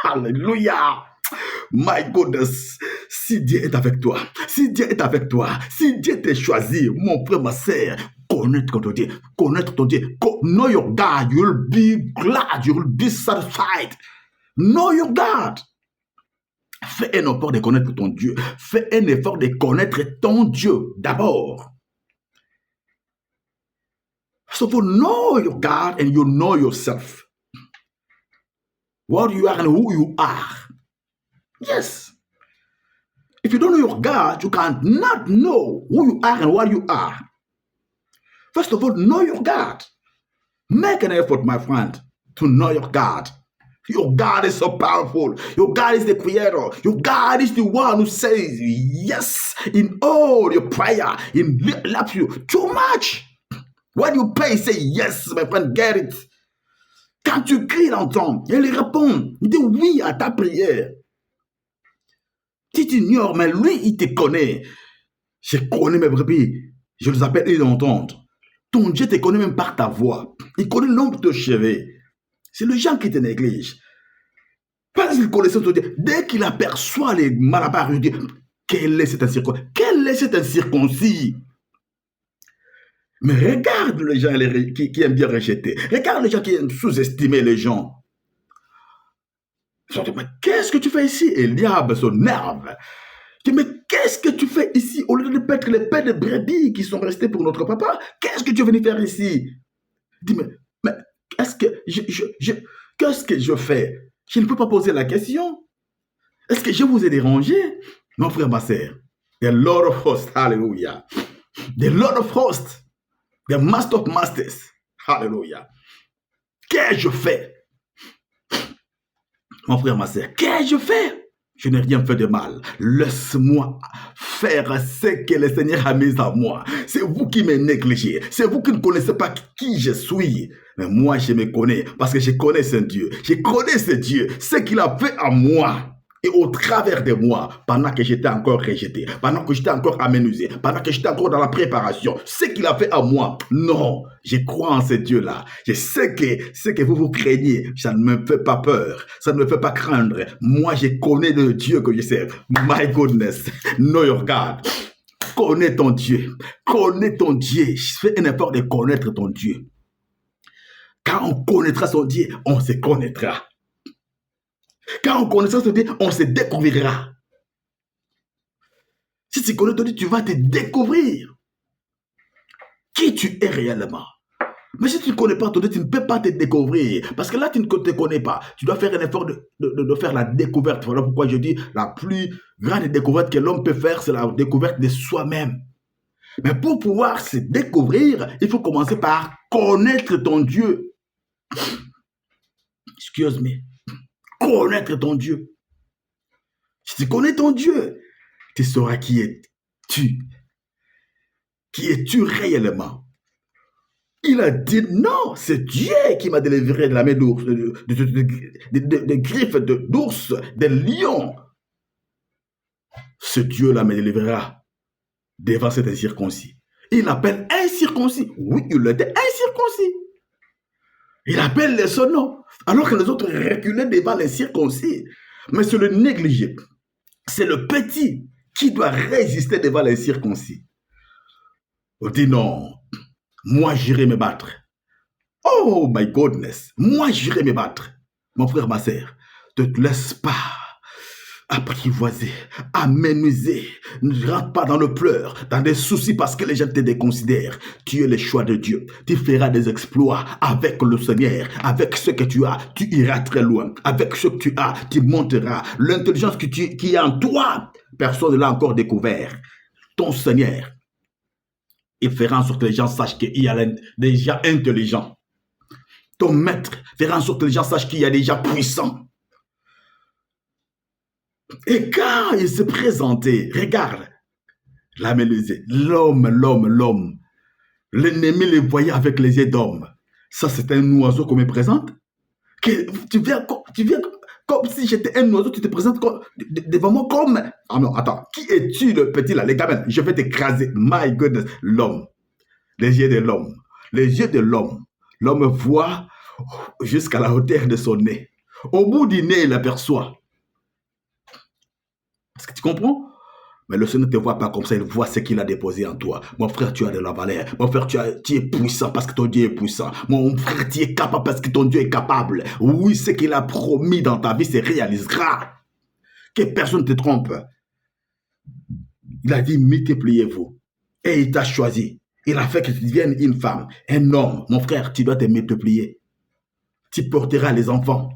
Speaker 1: Alléluia! My goodness, si Dieu est avec toi, si Dieu est avec toi, si Dieu t'a choisi, mon frère, ma sœur, connaître ton Dieu, connaître ton Dieu, know your God, you'll be glad, you'll be satisfied. Know your God. Fais un effort de connaître ton Dieu. Fais un effort de connaître ton Dieu d'abord. So for know your God and you know yourself. What you are and who you are. Yes. If you don't know your God, you cannot know who you are and what you are. First of all, know your God. Make an effort, my friend, to know your God. Your God is so powerful. Your God is the creator. Your God is the one who says yes in all your prayer. He loves you too much. When you pray, say yes, my friend, get it. Quand tu cries, il entend. Il répond. Il dit oui à ta prière. Si tu ignores, mais lui, il te connaît. Je connais mes brebis. Je les appelle, ils l'entendent. Ton Dieu te connaît même par ta voix. Il connaît le nombre de cheveux. C'est le gens qui te néglige. Parce qu'il connaissait ton Dieu. Dès qu'il aperçoit les malabars, il dit, quel est cet incirconcis? Quel est cet incirconcis? Mais regarde les gens qui aiment bien rejeter. Regarde les gens qui aiment sous-estimer les gens. Mais qu'est-ce que tu fais ici? Et le diable s'énerve. Mais qu'est-ce que tu fais ici? Au lieu de paître les paix de brebis qui sont restés pour notre papa, qu'est-ce que tu es venu faire ici? Dis, mais est-ce que qu'est-ce que je fais? Je ne peux pas poser la question. Est-ce que je vous ai dérangé? Mon frère, ma sœur. The Lord of hosts, hallelujah. The Lord of hosts, the Master of masters, hallelujah. Qu'est-ce que je fais? Mon frère, ma sœur, qu'est-ce que je fais? Je n'ai rien fait de mal. Laisse-moi faire ce que le Seigneur a mis en moi. C'est vous qui me négligez. C'est vous qui ne connaissez pas qui je suis. Mais moi, je me connais parce que je connais ce Dieu. Je connais ce Dieu, ce qu'il a fait en moi. Et au travers de moi, pendant que j'étais encore rejeté, pendant que j'étais encore aménusé, pendant que j'étais encore dans la préparation, ce qu'il a fait à moi, non, je crois en ce Dieu-là. Je sais que ce que vous craignez, ça ne me fait pas peur, ça ne me fait pas craindre. Moi, je connais le Dieu que je sais. My goodness, know your God. Connais ton Dieu, connais ton Dieu. Fais un effort de connaître ton Dieu. Quand on connaîtra son Dieu, on se connaîtra. Quand on connaîtra son Dieu, on se découvrira. Si tu connais ton Dieu, tu vas te découvrir qui tu es réellement. Mais si tu ne connais pas ton Dieu, tu ne peux pas te découvrir. Parce que là, tu ne te connais pas. Tu dois faire un effort de faire la découverte. Voilà pourquoi je dis la plus grande découverte que l'homme peut faire, c'est la découverte de soi-même. Mais pour pouvoir se découvrir, il faut commencer par connaître ton Dieu. Excuse me. Connaître ton Dieu. Si tu connais ton Dieu, tu sauras qui es-tu. Qui es-tu réellement? Il a dit non, c'est Dieu qui m'a délivré de la main d'ours, de griffes d'ours, de lions. Ce Dieu-là me délivrera devant cet incirconcis. Il appelle incirconcis. Oui, il était incirconcis. Il appelle les son nom. Alors que les autres reculaient devant les circoncis. Mais c'est le négligé. C'est le petit qui doit résister devant les circoncis. On dit non, moi j'irai me battre. Oh my goodness, moi j'irai me battre. Mon frère, ma sœur, ne te laisse pas apprivoiser, aménuiser. Ne rentre pas dans le pleur, dans des soucis parce que les gens te déconsidèrent. Tu es le choix de Dieu. Tu feras des exploits avec le Seigneur. Avec ce que tu as, tu iras très loin. Avec ce que tu as, tu monteras. L'intelligence qui est en toi, personne ne l'a encore découvert. Ton Seigneur, il fera en sorte que les gens sachent qu'il y a des gens intelligents. Ton maître fera en sorte que les gens sachent qu'il y a des gens puissants. Et quand il se présentait, regarde, l'homme, l'ennemi le voyait avec les yeux d'homme. Ça, c'est un oiseau qu'on me présente. Tu viens comme si j'étais un oiseau, tu te présentes devant moi comme... Ah non, attends, qui es-tu le petit là, les gamins? Je vais t'écraser. My goodness, l'homme. Les yeux de l'homme. Les yeux de l'homme. L'homme voit jusqu'à la hauteur de son nez. Au bout du nez, il aperçoit. Est-ce que tu comprends? Mais le Seigneur ne te voit pas comme ça, il voit ce qu'il a déposé en toi. Mon frère, tu as de la valeur. Mon frère, tu es puissant parce que ton Dieu est puissant. Mon frère, tu es capable parce que ton Dieu est capable. Oui, ce qu'il a promis dans ta vie se réalisera. Que personne ne te trompe. Il a dit, multipliez-vous. Et il t'a choisi. Il a fait que tu deviennes une femme, un homme. Mon frère, tu dois te multiplier. Tu porteras les enfants.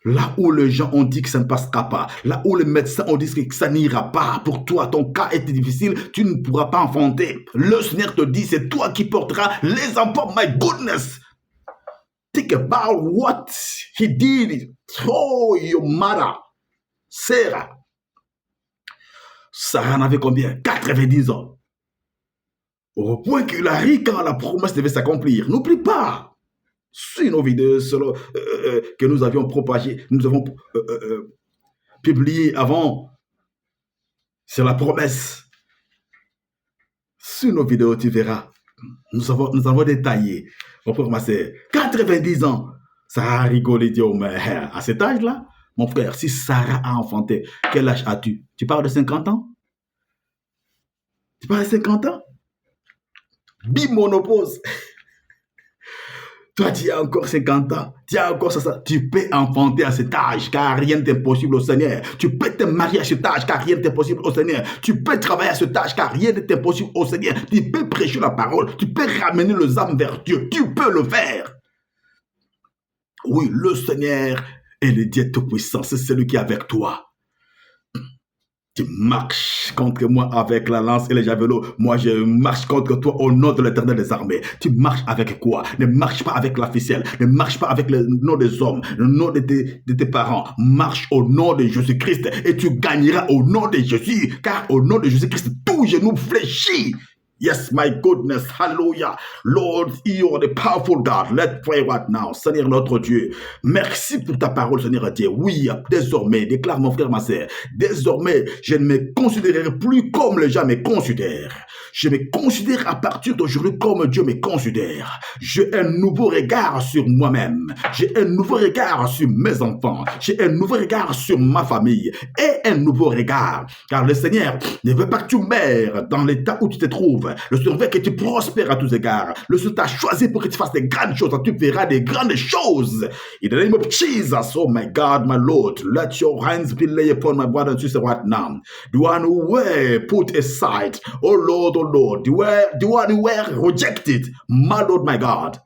Speaker 1: Là où les gens ont dit que ça ne passera pas, là où les médecins ont dit que ça n'ira pas, pour toi, ton cas est difficile, tu ne pourras pas enfanter. Le Seigneur te dit, c'est toi qui porteras les enfants. My goodness! Think about what he did. Oh, your mother, Sarah. Sarah en avait combien? 90 ans. Au point qu'il a ri quand la promesse devait s'accomplir. N'oublie pas. Sur nos vidéos que nous avions propagées, nous avons publié avant sur la promesse. Sur nos vidéos, tu verras. Nous avons détaillé. Mon frère, ma soeur, 90 ans. Ça a rigolé, Dieu, mais à cet âge-là, mon frère, si Sarah a enfanté, quel âge as-tu? Tu parles de 50 ans? Tu parles de 50 ans? Bimonopause. Toi, tu as encore 50 ans, tu as encore ça. Tu peux enfanter à cet âge, car rien n'est impossible au Seigneur. Tu peux te marier à cet âge, car rien n'est impossible au Seigneur. Tu peux travailler à cet âge, car rien n'est impossible au Seigneur. Tu peux prêcher la parole, tu peux ramener les âmes vers Dieu. Tu peux le faire. Oui, le Seigneur est le Dieu Tout-Puissant, c'est celui qui est avec toi. Tu marches contre moi avec la lance et les javelots. Moi, je marche contre toi au nom de l'Éternel des armées. Tu marches avec quoi? Ne marche pas avec la ficelle. Ne marche pas avec le nom des hommes, le nom de tes parents. Marche au nom de Jésus-Christ et tu gagneras au nom de Jésus. Car au nom de Jésus-Christ, tout genou fléchit. Yes, my goodness, hallelujah. Lord, you are the powerful God. Let's pray right now. Seigneur notre Dieu, merci pour ta parole, Seigneur Dieu. Oui, désormais, déclare mon frère, ma sœur, désormais, je ne me considérerai plus comme les gens me considèrent. Je me considère à partir d'aujourd'hui comme Dieu me considère. J'ai un nouveau regard sur moi-même. J'ai un nouveau regard sur mes enfants. J'ai un nouveau regard sur ma famille. Et un nouveau regard. Car le Seigneur ne veut pas que tu meurs dans l'état où tu te trouves. Le Seigneur veut que tu prospères à tous égards. Le Seigneur t'a choisi pour que tu fasses des grandes choses. Tu feras des grandes choses. In the name of Jesus, oh my God, my Lord, let your hands be laid upon my brother and sister right now. The one who were put aside, oh Lord, the one who were rejected, my Lord, my God.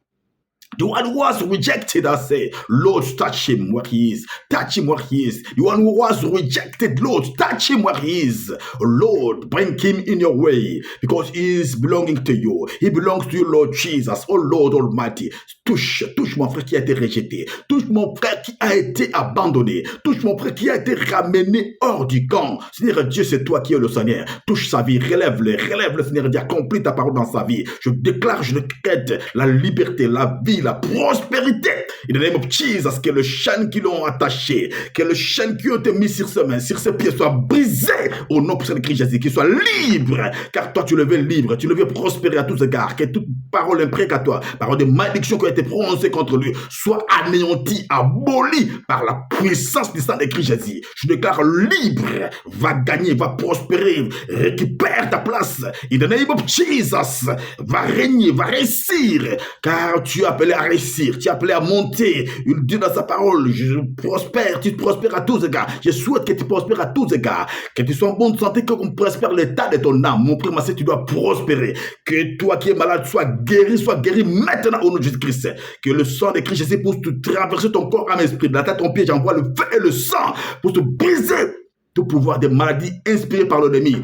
Speaker 1: The one who was rejected, I say, Lord, touch him where he is. Touch him where he is. The one who was rejected, Lord, touch him where he is. Lord, bring him in your way because he is belonging to you. He belongs to you, Lord Jesus. Oh Lord Almighty, touche mon frère qui a été rejeté. Touche mon frère qui a été abandonné. Touche mon frère qui a été ramené hors du camp. Seigneur Dieu, c'est toi qui es le Seigneur. Touche sa vie, relève-le, Seigneur Dieu, accomplis ta parole dans sa vie. Je déclare, je décrète la liberté, la vie, la prospérité. In the name of Jesus, que le chaîne qui l'ont attaché, que le chaîne qui ont été mis sur ses mains, sur ses pieds soit brisé au nom de Christ Jésus, qu'il soit libre, car toi tu le veux libre, tu le veux prospérer à tous égards, que toute parole imprécatoire, parole de malédiction qui a été prononcée contre lui, soit anéantie, abolie par la puissance du sang de Christ Jésus. Je déclare libre, va gagner, va prospérer, récupère ta place. In the name of Jesus, va régner, va réussir, car tu es appelé à réussir, tu es appelé à monter. Il dit dans sa parole, je prospère, tu prospères à tous égards. Je souhaite que tu prospères à tous égards, que tu sois en bonne santé, que qu'on prospère l'état de ton âme. Mon frère, ma sœur, tu dois prospérer. Que toi qui es malade, sois guéri maintenant au nom de Jésus-Christ. Que le sang de Christ Jésus puisse te traverser ton corps, âme, esprit, de la tête, ton pied, j'envoie le feu et le sang pour te briser tout pouvoir des maladies inspirées par l'ennemi.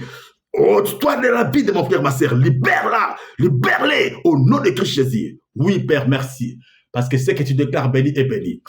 Speaker 1: Oh, toi de la vie de mon frère, ma sœur, libère-les au nom de Christ Jésus. Oui, Père, merci. Parce que ce que tu déclares béni est béni.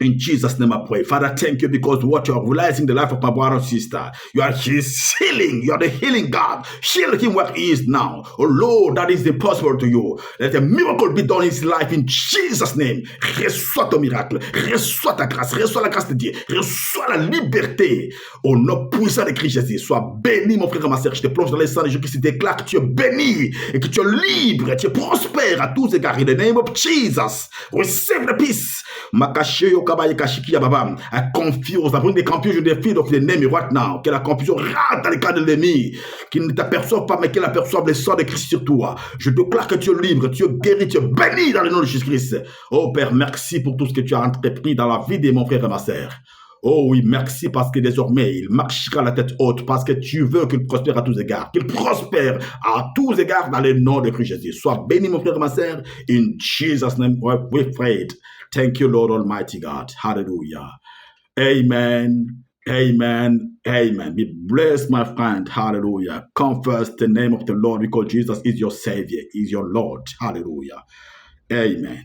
Speaker 1: In Jesus' name I pray. Father, thank you because what you are realizing the life of my brother and sister. You are his healing. You are the healing God. Heal him where he is now. Oh Lord, that is impossible to you. Let a miracle be done in his life in Jesus' name. Reçois ton miracle. Reçois ta grâce. Reçois la grâce de Dieu. Reçois la liberté. Au nom puissant de Christ Jésus. Sois béni, mon frère et ma sœur. Je te plonge dans les sangs de Jésus qui se déclare que tu es béni et que tu es libre. Tu es prospère à tous égards. In the name of Jesus. Receive the peace. I confuse, I bring the confusion the field of the enemy right now. Que la confusion rate dans le cas de l'ennemi, qu'il ne t'aperçoive pas, mais qu'il aperçoive le sang de Christ sur toi. Je déclare que tu es libre, tu es guéri, tu es béni dans le nom de Jésus-Christ. Oh Père, merci pour tout ce que tu as entrepris dans la vie de mon frère et ma sœur. Oh oui, merci parce que désormais, il marchera la tête haute parce que tu veux qu'il prospère à tous égards. Qu'il prospère à tous égards dans le nom de Christ Jésus. Sois béni, mon frère et ma sœur. In Jesus' name, we pray. Thank you, Lord Almighty God. Hallelujah. Amen. Amen. Amen. Be blessed, my friend. Hallelujah. Confess the name of the Lord because Jesus is your Savior, is your Lord. Hallelujah. Amen.